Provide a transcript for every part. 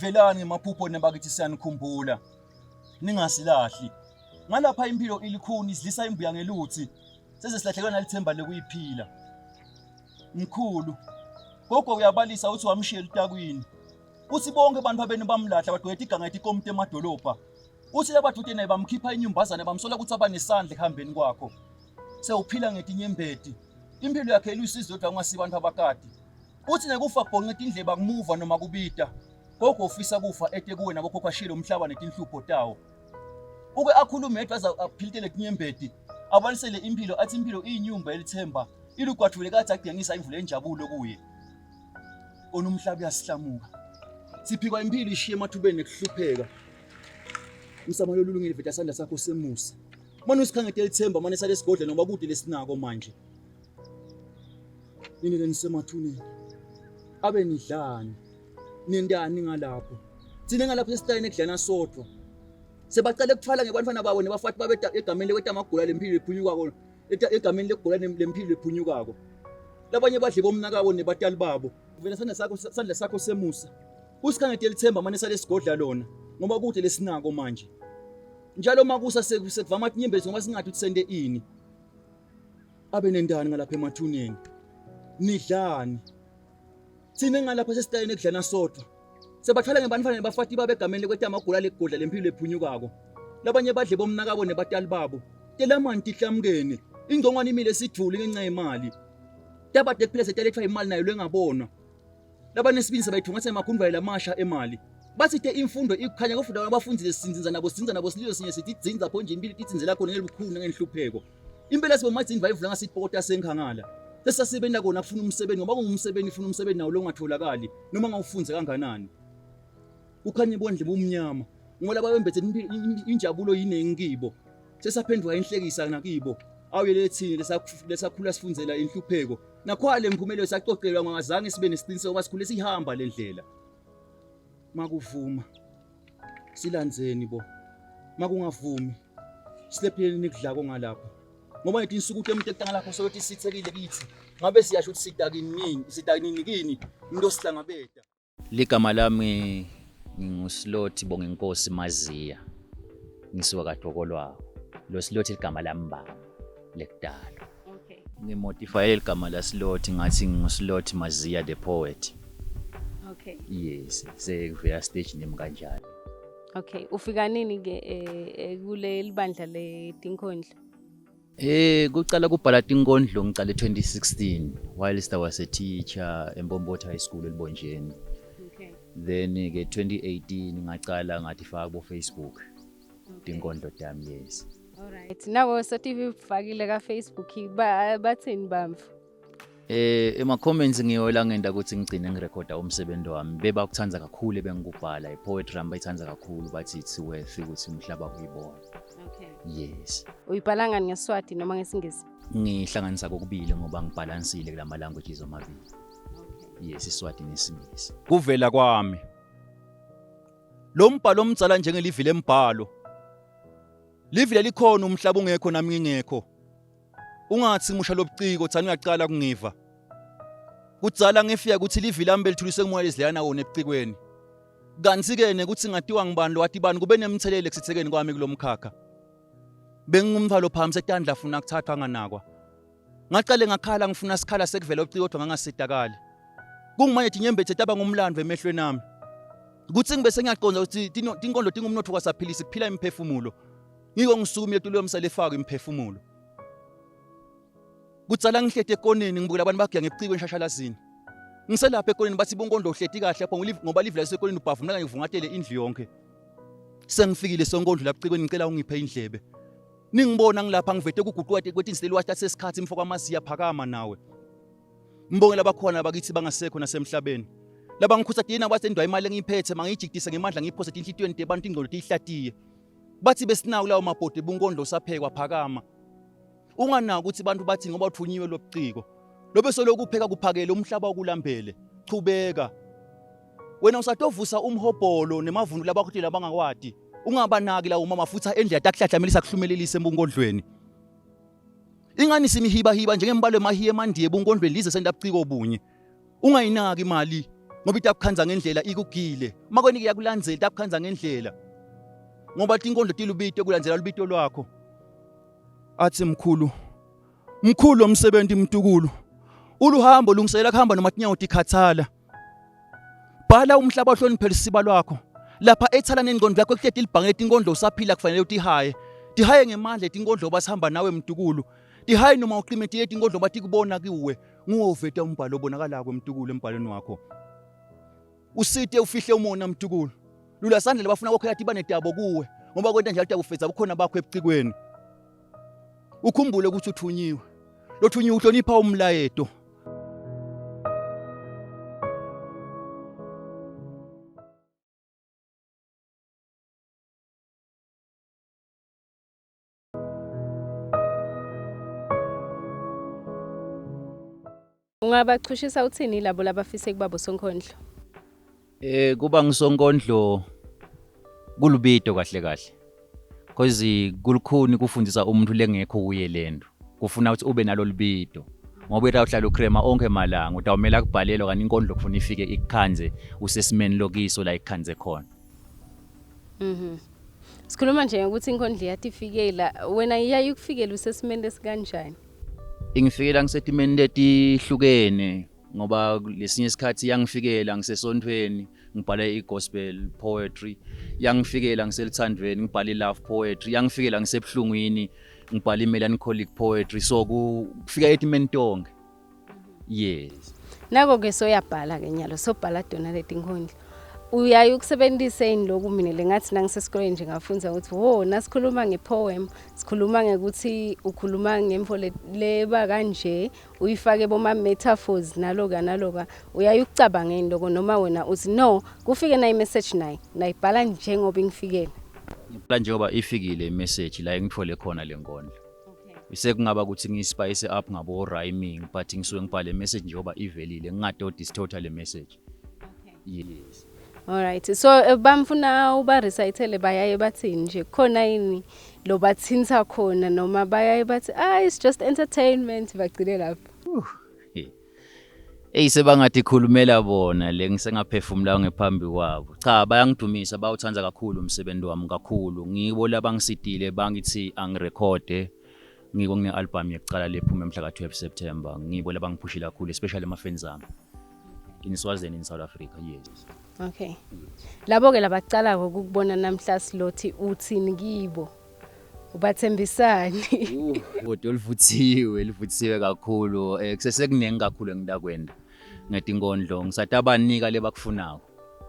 Velani maphupho nebakithi siyanikhumbula. Ningasilahli. Ngalapha impilo ilikhuni sidlisa imbuya ngeluthi. Seze silahlekana nalithemba lokuyiphila. Mkhulu. Gogo uyabalisa uthi wamshiya etakwini. Uthi bonke abantu babeni bamlahla badwethe iganga ikomite emadolobha. Uthi labathuthi naye bamkhipha inyumbazane bamsola ukuthi abanesandla ehambeni kwakho. Sewuphila ngetinyembeti. Impilo yakhe ilusizo kodwa ungasiba abantu abakade. Uthi nekufa kubonqeta indleba kumuva noma kubita. Gogo ufisa kufa ete kuwe nabo kokwashilo umhlaba netinhlupho tawo. Uke akhulume edwa aphilitele tinyembeti. Abalisele impilo athi impilo iyinyumba elithemba. Ilugwathule kathi agengisa imvula enjabulo kuye. Onomhlaba uyasihlamuka. Siphikwa impilo ishiye emathubeni nekuhlupheka. Umsamalo olulungile veta sandla sakho semusa. Manje usikhangete elithemba manje sale sigodle noma kude lesinako manje. Nini lenisemathuneni. Abe nidlani. Nendani ngalapho. Thina ngalapho sesitayini ekudlana sodwa. Sebaqale ukufala ngebantwana babo nebafathi babeda egameni lekweta amagula lempilo ephunyukako. Egameni legula lempilo ephunyukako. Labanye badle bomnakabo nebatali babo. Vela sandla sakho semusa. Usikhangete elithemba manje sale sigodla lona ngoba kude lesinako manje. Njalo makusa sekuvama inyembezi ngoba singathi utsende ini. Abe nendani ngalapha emathuneni. Nidlani. Thina ngalapha sesitayini ekudlana sodwa. Sebathwala ngebantwana nebafathi babegameni lekweta amagula legodla lempilo ephunyukako. Labanye badle bomnakabo nebatali babo. Telamanti ihlamkene. Ingcongwane imile sidvuli ngenxa yemali. Tabade kuphela setalethwa imali nayo lengabona. Labanye sibinisa bayithungatha emakhundva lamasha emali. Basithe imfundo ikukhanya kofuda abafundi lesinzinza nabo sililo sinye sithi idzinza phonje impilo itsinzela khona ngelibukhulu ngenhlupheko. Impela sibomatsi invayivula ngasipokota senkhangala. Sesasebenta kona kufuna umsebenzi ngoba kungumsebenzi ufuna umsebenzi nawo longatholakali noma ngawufunze kanganani. Ukhanye ibondle bomnyama ngoba babembethe injabulo yinengi kibo. Sesaphendwa inhlekisa nakibo. Awuye lethini lesakhula sifundzela inhlupheko. Nakhwale imphumelo esacocelwa ngazange sibe nesiqiniseko ngoba sikhule sihamba lendlela. Makuvuma silandzeni bo. Makungavumi silepheni nikudlako ngalapha. Ngoba ngithi insuku umuntu ekutanga lapho sokuthi sithekile kithi. Ngabe siyasho ukuthi sitakini kini into sihlangabeta. Ligama lami nginguslothi Bongenkosi Maziya. Ngisuka kaDokolwayo. Lo slothi igama lami baba lekudala. Okay. Ngimotify igama la slothi ngathi nguslothi Maziya the poet. Okay. Yes, sekuvela stage name kanjalo. Okay, ufika nini ke kule libandla letinkhondlo? Kucala kubhala tinkondlo ngicala 2016 whilst I was a teacher eMbombotha High School eLibonjeni. Okay. Then ke 2018 ngacala ngathi faka ku Facebook. Tinkondlo tami yes. All right. Nawo so TV ufakile ka Facebook bathini bamfu? Ema comments ngiyola ngenda ukuthi ngigcine ngirecorda umsebenzi wami beba kuthanda kakhulu bengikubhala ipoetry yami bayithanda kakhulu bathi it's worth ukuthi umhlaba uyibone. Okay. Yes. Uyibhala ngani ngeSwati noma ngesingisi? Ngihlanganisa kokubili ngoba ngibalansile kulama languages omabili. Okay. Yes, iSwati nesingisi. Kuvela kwami. Lo mbhalo omtsala njengelivile embhalo. Livile likhona umhlaba ungekho nami ngingekho. Ungathi musha lobuciko thani uyaqala kungiva. Kudzala ngefika ukuthi livile ambe lithulise kumoya lezilana wona ebucikweni. Kanti ke nekuthi ngatiwa ngibani lo wathi bani kube nemthelele kusithekeni kwami kulomkhakha. Bengingumthalo phambi seTandla funa ukuthathwa nganakwa. Ngaqale ngakhala ngifuna sikhala sekuvela ubuciko kodwa ngangasidakali. Kungimanje tinyembethe taba ngumlando emehlweni nami. Kuthi ngibe sengiyaqonda ukuthi tinkondlo tingumnotho kwasaphilisa kuphila imphefumulo. Ngiko ngisukumile tulo yomsale efaka imphefumulo. Kutsala ngihlete ekoneni ngibukela abantu bagiya ngebuciko enshashalazini. Ngiselapha ekoneni bathi bonkondlo uhleti kahle lapho ngoba livila sekoneni ubhavumela ngivungatele indlu yonke. Sengifikile sonkondlo lapha ecikweni ngicela ungiphe indlebe. Ningibona ngilapha ngivete kuguquka kwethi insilelwathi yasesikhathi imfoko Maziya phakama nawe. Mbongela bakhona bakithi bangasekho nasemhlabeni. Laba ngikhusa dina basendwa imali engiyiphethe mangiyijikitise ngemandla ngiyiphose inhlitweni debantu ingqondo tihlatiye. Bathi besinawo lawo mabhodi bunkondlo saphekwa phakama. Unganaka ukuthi abantu bathi ngoba uthunyiwe lobuciko. Lobe solokupheka kuphakele umhlaba okulambele. Chubeka. Wena usatovusa umhobholo nemavunulo labakhuthi labangakwadi. Ungabanaki la umama futhi endlela takuhlahlamelisa kuhlumelelise ebunkondlweni. Ingani simihiba njengembalo emahiye emandiye ebunkondlweni lize sendabuciko obunye. Ungayinaki imali ngoba itakukhanza ngendlela ikugile. Makweni kuyakulandzela itakukhanza ngendlela. Ngoba tinkondlo tilubito kulandzela lubito lwakho. Athi mkhulu omsebenzi mtukulu. Uluhambo lungisela kuhamba noma tinyawo tikhathala. Bhala umhlaba ohloniphela isiba lwakho. Lapha ethala nengqondo yakho ekuhleti libhange tinkondlo usaphila kufanele utihaye. Tihaye ngemandla tinkondlo basihamba nawe mtukulu. Tihaye noma uqimete tinkondlo bathi kubona kuwe. Nguwoveta umbhalo obonakala kwemtukulu embhalweni wakho. Usite ufihle umona mtukulu. Lula sandle labafuna kokho yathi banetabo kuwe. Ngoba kwenta njalo tabufeza bukhona bakho ebucikweni. Ukhumbule ukuthi uthunyiwe. Lothunyiwe uhlonipha umlayeto. Ungabachushisa uthini labo labafise kubaba Sonkondlo? Kuba ngisonkondlo kulubito kahle. Cause kulukhuni kufundisa umuntu lengekho kuye lento. Kufuna ukuthi ube nalo libito. Ngoba uhlala ukrema onke malanga utawumela kubhalelwa kanti inkondlo kufuna ifike ikukhanze usesimeni lokiso la ikukhanze khona. Sikhuluma nje ukuthi inkondlo yathi ifikela wena iyayi ukufikela usesimeni esikanjani? Ingifikela ngisetimeni letihlukene ngoba lesinye isikhathi yangifikela ngisesontweni ngibhala igospel poetry, yangifikela ngiselithandweni ngibhala ilove poetry, yangifikela ngisebuhlungwini ngibhala melancholic poetry, so kufika etimeni tonke. Yes. Nako ke soyabhala ke nyalo sobhala dona letinkondlo. Uyayi ukusebenzisa indloku mina lengathi nangisesikoleni nje ngafunza ukuthi nasikhuluma ngepoem sikhuluma ngekuthi ukhuluma ngemfo leba kanje uyifake boma metaphors naloka uyayi ukucabanga indoko noma wena uthi no kufike na imessage nayi nayibhala njengoba ingifikele. Ngibhala njengoba ifikile imessage la engithole khona lenkondlo. Sekungaba ukuthi ngispice up ngabo rhyming but ngisuke ngibhale message njengoba ivelile ngingadodi total le message. Yes. Alright, so bamfuna uba recitele bayaye bathi nje khona yini lo bathinta khona noma bayaye bathi it's just entertainment bagcine lapho. Sebangathi khulumela bona le ngisengaphefumula ngephambi kwabo. Cha bayangidumisa bawuthanda kakhulu umsebenzi wami kakhulu. Ngibo labangisidile bangithi angirekhode ngiko kune album yekucala lephuma mhla ka 12 September. Ngibo labangiphushila kakhulu especially ama-fans ami. In Swaziland in South Africa, yes. Okay. Labo ke labacala ukubona namhla Slothi uthini kibo. Ubathembisani. Kodwa livuthiwe kakhulu. Kusesekuningi kakhulu engidakwenda ngetinkondlo. Ngisatabanika lebakufunako.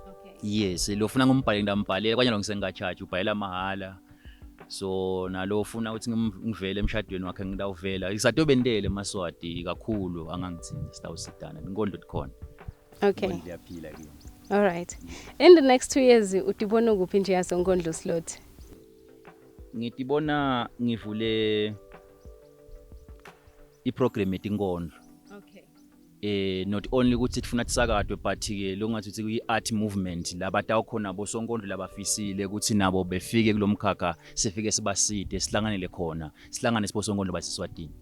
Okay. Yes, lofuna ngombhale ngidambhalele kwanye lo ngisengachaji ubhalela mahala. So nalo ufuna ukuthi ngivele emshadweni wakhe ngidawuvela. Ngisatobendele eMaswati kakhulu angangithinta sitawusitana. Inkondlo dikhona. Okay. All right. In the next 2 years utibona kuphi nje yasonkondlo Slothi? Ngitibona ngivule iprogram etinkondlo. Okay. Not only ukuthi sifuna tisakadwe but ke longathi uthi kuyi-art movement labata khona bosonkondlo labafisile ukuthi nabo befike kulomkhakha sifike sibaside sihlanganele khona sihlangane sibosonkondlo basiswatini.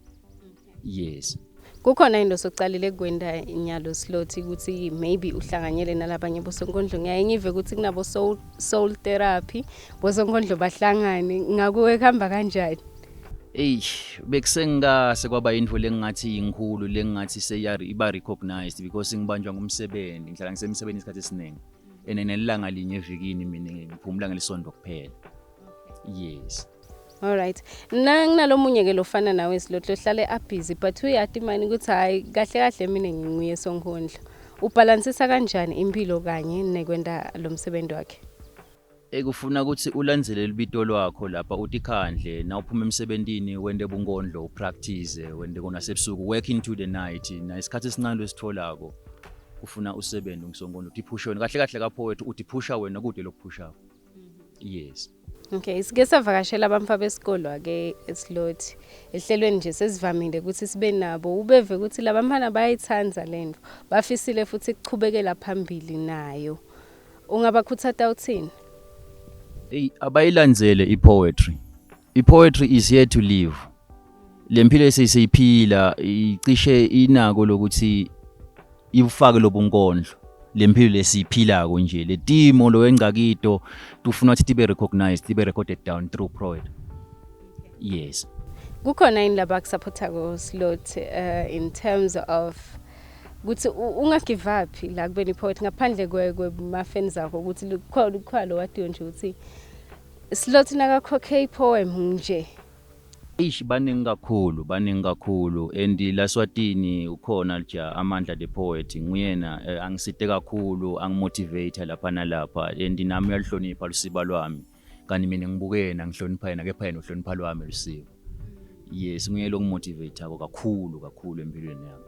Yes. Kukhona into sokucalile kwenda inyalo Slothi ukuthi maybe uhlanganyele nalabanye bosonkondlo ngiyaye ngive ukuthi kunabo soul therapy bosonkondlo bahlangane ngakuwe khamba kanjani? Bekusengase kwaba info lengathi inkulu lengathi seyari iba recognized because ngibanjwa ngumsebenzi ngihlala ngisemsebenzi isikhathi esiningi enelanga linye evikini mina ngiphumula ngelisonto kuphela. Yes. All right. Nginalomunye ke lofana nawe Slothi ohlale busy but uyathi mani ukuthi hayi kahle mina nginguye sonkondlo. Ubalansisa kanjani impilo kanye nekwenda lo msebenzi wakhe? Ekufuna ukuthi ulandzele libito lwakho lapha uthi khandle na uphuma emsebentini wende bunkondlo upractice wende kona sebusuku work into the night na isikhathi esincane lesitholako ufuna usebenze ngisongondo uthi pusha wena kahle kahle kaPoet uthi pusha wena kude lokuphusha. Yes. Okay, sike savakashela abamfa besikolo ake eSlothi. Ehlelweni nje sesivamile ukuthi sibe nabo ubeve ukuthi labamfana bayayithanza lento. Bafisile futhi kuchubekela phambili nayo. Ungabakhuthaza uthini? Abayilandzele ipoetry. Ipoetry is here to live. Lempilo esiyiphila icishe inako lokuthi ifake lobunkondlo. Lempilo lesiphilako nje letimo lo engcakito tufuna ukuthi tibe recognized tibe recorded down through poetry. Yes. Kukhona yini laba kusupporta ko Sloth in terms of ukuthi ungagive up la kubeni poet ngaphandle kwema fans akho ukuthi lukhwalo wadiyo nje uthi Sloth nakakhokhe poem nje. Baningi kakhulu and laSwatini ukhona nje Amandla the poet nguyena angisite kakhulu angimotivate lapha nalapha and nami uyalihlonipha lusiba lwami kanti mina ngibukena ngihlonipha yena kepha yena uhlonipha lwami lusiba. Yes nguye lo ngimotivate ako kakhulu empilweni yami.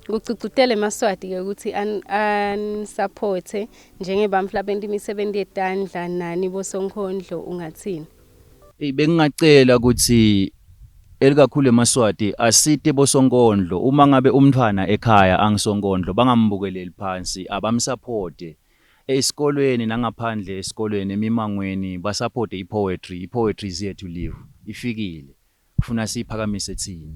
Kucicutele eMaswati ke ukuthi an support njengebamfla benti imisebenzi yeTandla nani bosonkondlo ungathini? Bengingacela ukuthi elikakhulu eMaswati asite bosonkondlo uma ngabe umntwana ekhaya angisonkondlo bangambukeleli phansi abamsupporte esikolweni nangaphandle esikolweni emimangweni basupporte ipoetry is here to live ifikile kufuna siphakamise thina.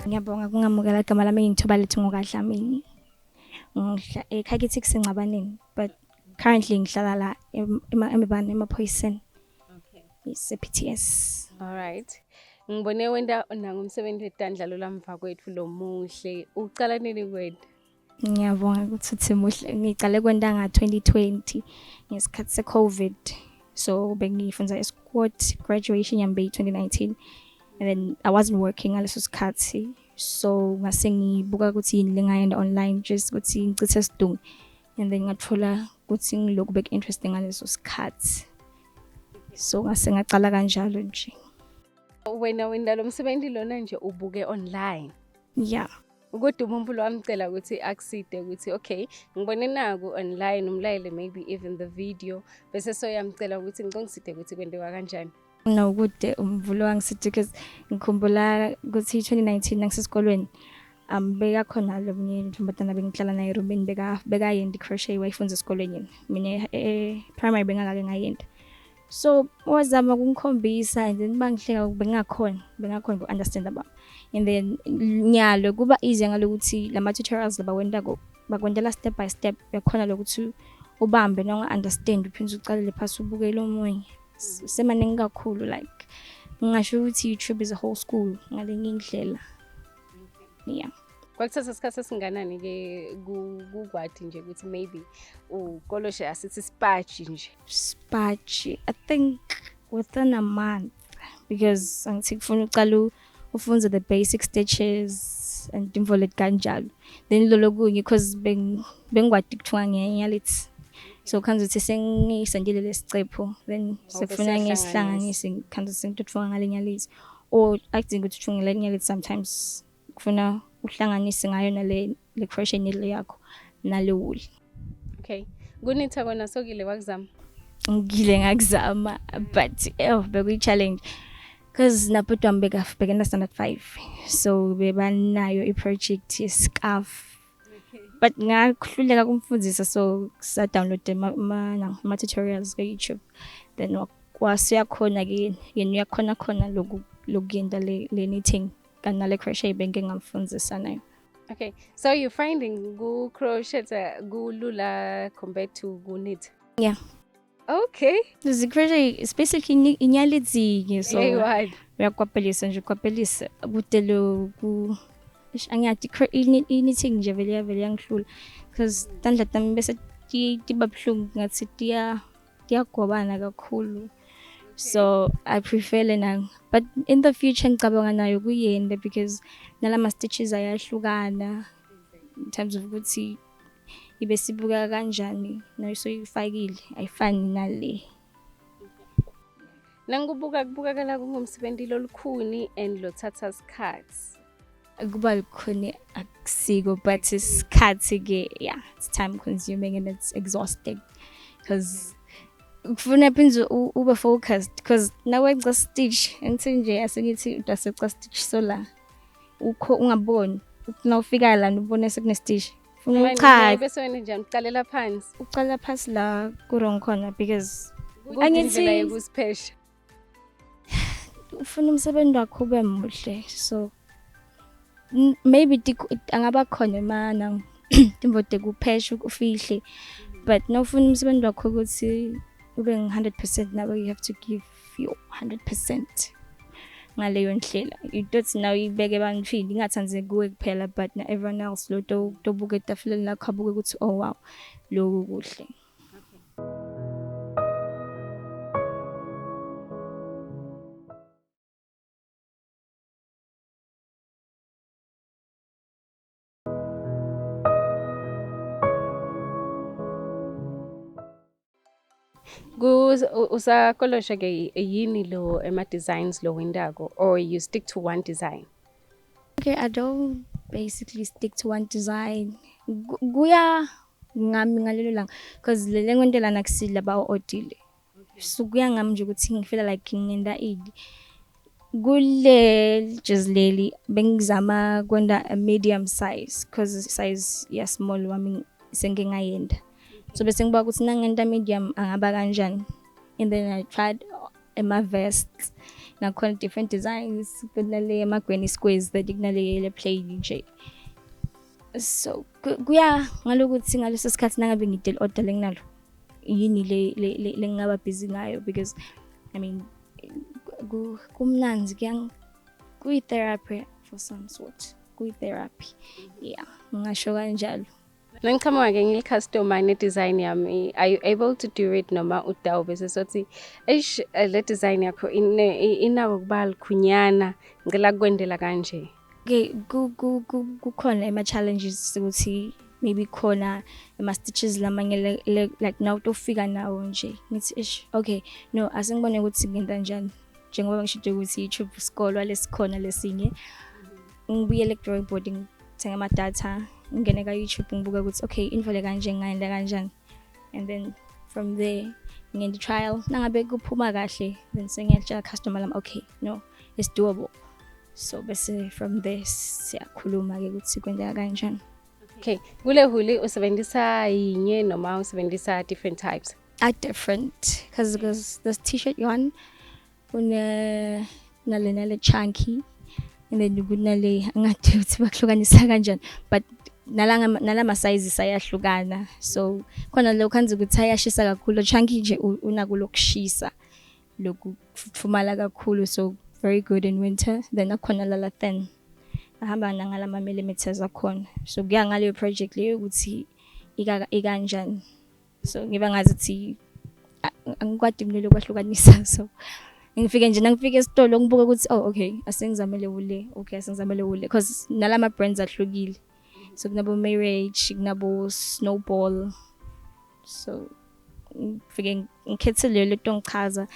Ngiyabonga kungamukela igama lami ngithoba lethu ngokaDlamini. Ekhakithi kusencabaneni but currently ngihlala la emibani emaphoyiseni. Okay. Is PTS. All right. Ngibone wenda nangumsebenzi weTandla lo lamva kwethu lo muhle. Uqala nini kwethu? Ngiyabonga ukuthi uthi muhle. Ngiqale kwenta nga 2020 ngesikhathi seCovid. So bengifunza esquat graduation yami 2019. And then I wasn't working ngaleso sikhathi so ngase ngibuka ukuthi yini lengayenda online just ukuthi ngicithe sidungu and then ngathola ukuthi ngiloku bek interesting ngaleso sikhathi so ngase ngaqala kanjalo nje. Wena lo msebenzi lona nje ubuke online. Yeah. Ukuthi umuntu wamcela ukuthi akuside ukuthi okay ngibone naku online umlayele maybe even the video bese soyamcela ukuthi ngicongiside ukuthi kwendeka kanjani. No kude umvulo wangisithi because ngikhumbula ukuthi 2019 ngisesikolweni beka khona lo mnye intombatana bengihlala naye roomini beka yendi crochet wayifunza esikolweni mina primary bengakake ngayenda so wazama ukungikhombisa and then bangihleka bengakhona ukunderstand about and then nyalo kuba easy ngalokuthi lama tutorials laba bakwendela step by step yakhona lokuthi ubambe noma understand uphinde uqalele phasi ubukele omunye semaningi kakhulu like ngisho ukuthi YouTube is a whole school ngalenye indlela. Yeah. Kwakuthatha isikhathi esinganani ke kukwathi nje ukuthi maybe ukoloshe asithi Spachi I think within a month because angithi kufuna uqala ufunze the basic stitches and involved kanjalo then lolo kunye because bengwadi kuthunga ngenyalithi so kanzi uthi sengisendile lesicepho then sefuna ngesihlanganisi kanzi sengithuthunga ngalenyalithi or I think uthunga ngalenyalithi sometimes kufuna uhlanganise ngayo nale crochet needle yakho nale wool. Okay. Kunitha kona sokile wakuzama. Ngile ngakuzama but bekuyi challenge because napotwa mbeka standard 5 so bebanayo i project ye scarf. but ngakhululeka kumfundisa so sa download ma tutorials ku YouTube then wasiyakhona ke yena uyakhona khona lokuyenda le knitting kana le crochet benke ngamfundisa nayo. Okay, so you're finding go crochet gulula compared to go knit? Yeah. Okay. The crochet is basically inyalizi so Hey, what? uyakwapelisa nje ukwapelisa kutelo ku angathi knitting nje vele yangihlula because Tandla tami bese tibabhlungu ngathi tiyagwabana kakhulu. So I prefer lena, but in the future ngicabanga nayo kuyenda because nalama stitches ayahlukana in terms of ukuthi ibe sibuka kanjani nayo so ifakile ayifani nale. Kubukakala kungumsebenzi lolukhuni and lothatha isikhathi. Kuba lukhuni akusiko but isikhathi ke yeah it's time consuming and it's exhausting because kufuna phinze ube focused because nawenza stitch enthi nje asengithi udaseca stitch so la ukho ungaboni nawufika la ubone sekune stitch funa cha bese wena njani uqalela phansi uqala phansi la ku wrong corner because angithi ukusiphesha ufuna umsebenzi wakho ube muhle so maybe angaba khona mana timbote kuphesha ukufihle but nawufuna umsebenzi wakho ukuthi ube 100% now you have to give your 100% ngaleyo ndlela you don't now ibeke ebantwini ingathanze kuwe kuphela but na everyone else lo tobuka etafuleni lakho abuke ukuthi oh wow lo kuhle. Usakolosha ke yini lo ema designs lo wendako or you stick to one design? Okay, I don't basically stick to one design. Kuya ngami ngalelo langa because le ngondela nakusila ba odile. So kuya ngami nje ukuthi ngifeel like ngenda idi. Kule jazleli bengizama kwenda a medium size because size ya small wami sengingayenda. So bese ngiba ukuthi nangenda medium angaba kanjani and then I tried my vests nakhona different designs kunale amagranny squares that kunale plain nje so kuya ngalokuthi ngaleso sikhathi nangabe ngidel order lenginalo yini le ngaba busy ngayo because I mean kumnanzi kuyi therapy for some sort kuyi therapy yeah ngisho kanjalo. Nangikhamuka ke ngilcustomer ne design yami are you able to do it noma udawu bese sothi le design yakho inako kubala khunyana ngila kwendela kanje? Okay kukhona ama challenges ukuthi maybe khona ama stitches lamanye like now tofika nawo nje ngithi okay no asengibone ukuthi ngenda njani njengoba ngishilo ukuthi YouTube isikolo lesikhona lesinye ngibuyele drawing board ngithenga ama data ngene ka YouTube ngibuka ukuthi okay infole kanje ngayenda kanjani and then from there ngende trial nangabe kuphuma kahle then sengiyatshela customer lami okay no it's doable so bese from this siyakhuluma ke ukuthi kwendeka kanjani. Okay, kule huli usebenzisa yinye noma usebenzisa different types? Different because this t-shirt yarn une nale chunky and then kunale ngathi uthi bakhlukanisa kanjani but nalama sizes ayahlukana so khona lo khanze ukuthi ayashisa kakhulu chunky nje unakulokushisa lokufumala kakhulu so very good in winter then akhona lala thin ahamba ngalama millimeters akhona so kuya ngaleyo project leyo ukuthi ikanjani so ngiba ngazi ukuthi angikwadi mlelo kwahlukanisa so ngifike nje nangifike esitolo ngibuka ukuthi oh okay asengizamele ule okay asengizamele ule because nalama brands ahlukile so kunabo Marriage kunabo Snowball so ngifike ngikhethe leto ngichaza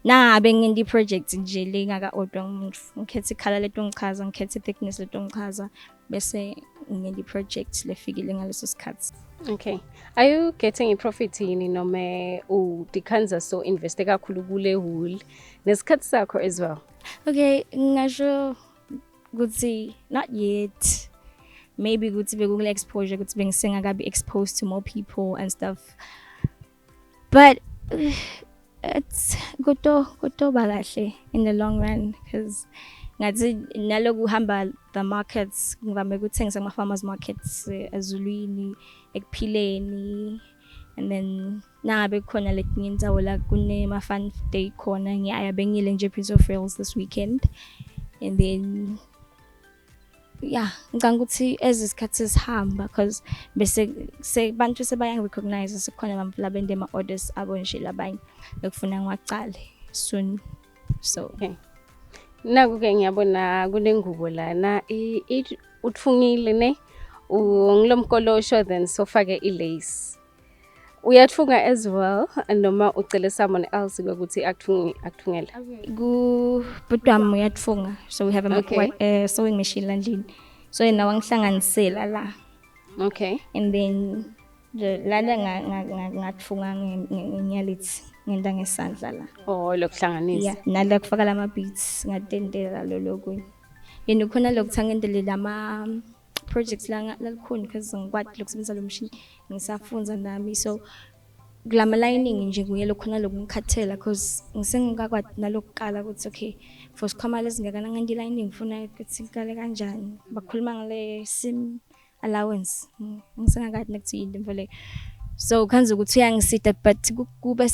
nabe ngendi project nje lengaka order umuntu ngikhethe ikhala leto ngichaza ngikhethe thickness leto ngichaza bese ngendi project lefikile ngaleso sikhathi. Okay, are you getting a profit yini noma udikhanza so invest kakhulu kule wool nesikhathi sakho as well? Okay ngasho ukuthi not yet maybe ukuthi bekule exposure ukuthi bengingakabi exposed to more people and stuff. But it's goto bakahle in the long run because ngathi naloku hamba the markets ngivame ukuthengisa ama farmers markets eZulwini ekuphileni and then nangabe khona letinye indawo la kunema fun day khona ngiyaya bengile nje Prince of Wales this weekend and then yeah ngicanga ukuthi ezisikhathi sihamba because bese sebantu sebayang recognize sekhona abantu labende ama orders abo nje labanye ekufuna ngiwacale soon so okay. Naku-ke ngiyabona kunengubo lana uthungile ne ngilomkolosho then sofake ilace uyathunga as well noma ucele someone else ukuthi akuthungela kubudwami uyatfunga so we have a sewing machine landini so yena wangihlanganisela la okay and then lana ngatfunga ngenyalithi ngenda ngesandla la lokuhlanganisa yeah nala kufaka lama beads ngatendela lokho yena khona lokuthangendelela ama projects la lakhona because ngikwadi lokusebenzisa lo machine ngisafunza nami so kulama lining nje nguye lokhona lokungikhathela because ngisengikakwadi nalokuqala ukuthi okay for sikhama lezingakana ngendi lining ngifuna ukuthi ikale kanjani bakhuluma ngale sim allowance ngisengakathi nekuthi into mfole so khanze ukuthi uyangisida but kube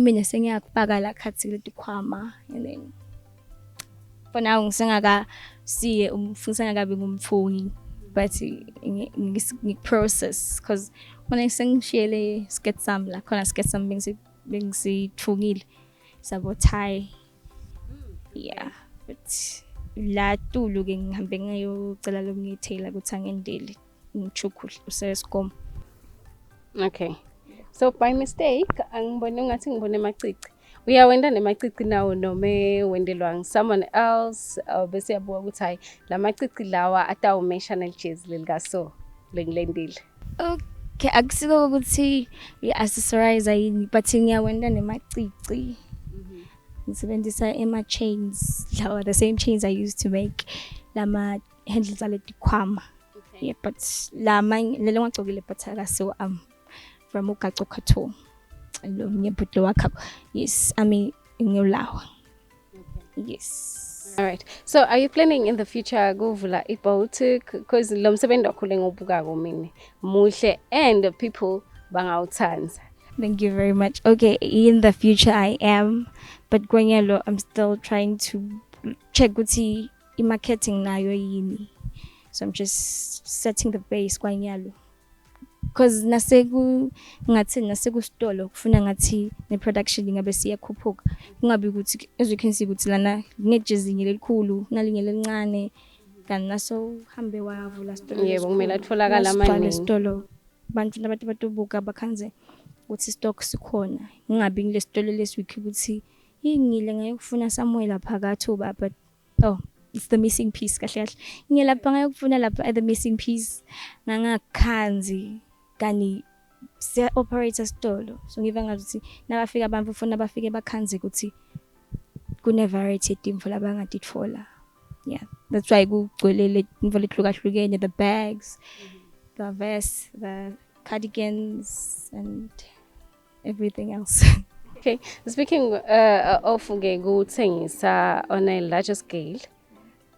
mina sengiyakubaka la khathi letikhwama and then for now ngisengaka siye umfusengakabi ngumfungi but ngi-process because when sengishiyele skirt sami la khona skirt sami bengisithungile sabo tie yeah but la tulu ke ngihambe ngayocela lo ngithailor ukuthi angendele ngichukhule useskom okay so by mistake angibone ngathi ngibone macici uyawenda nemacici nawo noma wendelwa someone else bese yabuka ukuthi hayi la macici lawa atawumesha nelejezi lelikaso lengilendile okay akusiko ukuthi i-accessorize yini but ngiyawenda nemacici ngisebenzisa ema chains lawa the same chains I used to make lama handles aletikhwama yeah but lelo ngagcokile but akaso from ugaco khatho lo nyebhudo wakho yes I mean ngiyolawa yes all right so are you planning in the future kuvula iboutique because lo msebenzi wakhule ngobuka komini muhle and people bangawuthanda. Thank you very much. Okay, in the future I am, but kwanyalo I'm still trying to check ukuthi marketing nayo yini. So I'm just setting the base kwanyalo. Because ngathi stolo kufuna ngathi ne production ingabe siyakhuphuka. Kungabi ukuthi as you can see ukuthi lana ngejezinye lelikhulu nalinye lelincane kanti naso hambe wavula stolo. Yebo kumele atholakala amaningi. Stolo bantu labantu batubuka bakhanze ukuthi stock sikhona ngingabi ngile stolo lesweek ukuthi ngile ngayokufuna somewhere lapha ka Thuba but it's the missing piece kahle kahle ngiyelapha ngayokufuna lapha the missing piece ngangakhanzi kani se operator stolo so ngiva ngathi nabafika abantu ufuna bafike bakhanze ukuthi kune variety timfo labangaditfola yeah that's why kugcwele imvo letlukahlukene the bags the vests the cardigans and everything else. Okay, speaking of ukuthengisa on a larger scale,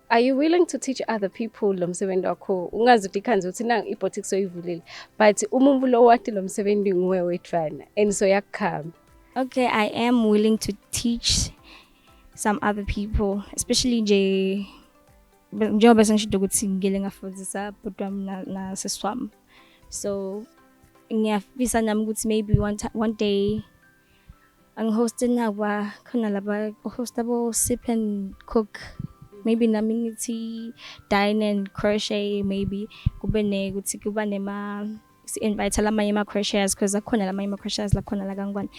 are you willing to teach other people lo msebenzi wakho ungazi ukuthi khanze uthi nang iboutique soyivulile but umuntu lo wathi lo msebenzi nguwe wetfana and so yakukhamba? Okay, I am willing to teach some other people especially njengoba sengisho ukuthi ngile ngafundisa bodwami na seswami so ngiyafisa nami ukuthi maybe one day angihosting nawa khona laba host abo sip and cook maybe nami ngithi dine and crochet maybe kube ukuthi kuba nema invite lamanye ama crocheters because akhona lamanye ama crocheters la khona la kangwane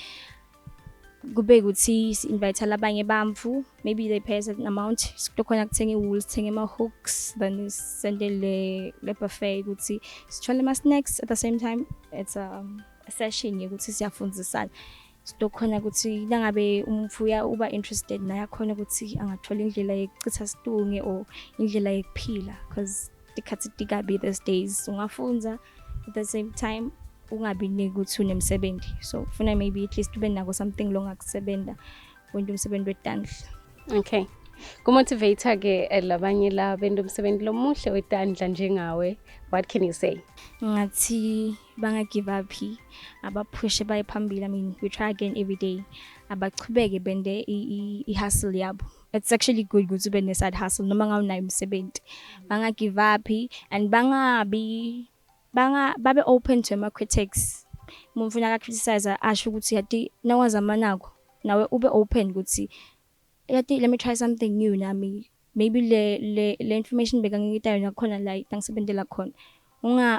kube ukuthi invite labanye bamfu maybe they pay a certain amount sikukhona kuthenga wool sithenga ama hooks then sendele le buffet ukuthi sithole ama snacks at the same time it's a session ukuthi siyafundzisana sitokhona ukuthi langabe umfuya uba interested naye khona ukuthi angathola indlela yokuchitha sidunge or indlela yokuphila because tikhatsi tikabi these days ungafunza at the same time ungabi nekuthi unemsebenzi so ufuna maybe at least ube nako something longakusebenza wenza umsebenzi wetandla. Okay. Kumotivator ke labanye la benda umsebenzi lomuhle wetandla njengawe. What can you say? Ngathi banga give up abaphushe baye phambili. I mean we try again every day. Abachubeke bende i-hustle yabo. It's actually good ukuthi ube ne side hustle noma ngawunayo umsebenzi. Banga give up and babe open to my critics. Mufuna ka criticize asho ukuthi yati nawazama nako nawe ube open ukuthi yati let me try something new nami maybe le information beka ngiyitayo nakhona la tangisebenzela khona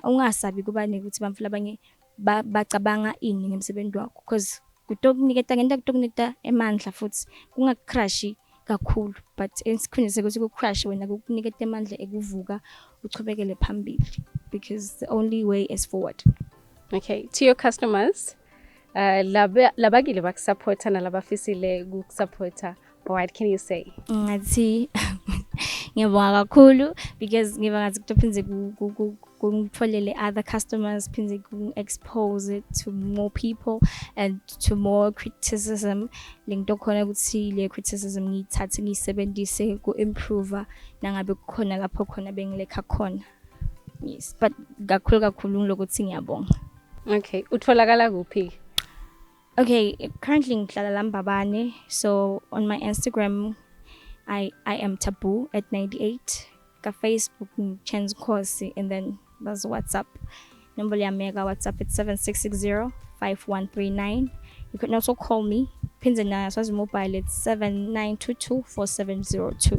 ungasabi kuba nekuthi bamfula abanye bacabanga ini ngemsebenzi wakho because kutokuniketa ngento kutokuniketa emandla futhi kungacrash kakhulu but esikhundleni sekuthi ku-crash wena kukuniketa emandla ekuvuka uchubekele phambili because the only way is forward. Okay, to your customers, labagile bakusupporta nalabafisile kukusupporta, what can you say? Ngathi ngiyabonga kakhulu because ngiba ngathi kutophinze kungitholele other customers phinze ku-expose it to more people and to more criticism lento khona ukuthi le criticism ngiyithathe ngiyisebenzise ku-improve nangabe kukhona lapho khona bengilekha khona. Yes, but kakhulu lokuthi ngiyabonga. Okay, utholakala kuphi? Okay, currently ngihlala Lambabane, so on my Instagram I am taboo at 98. Ka Facebook Chance Kosi and then there's WhatsApp. Number ya mega WhatsApp it's 7660-5139. You can also call me. Pins and mobile it's 7922-4702.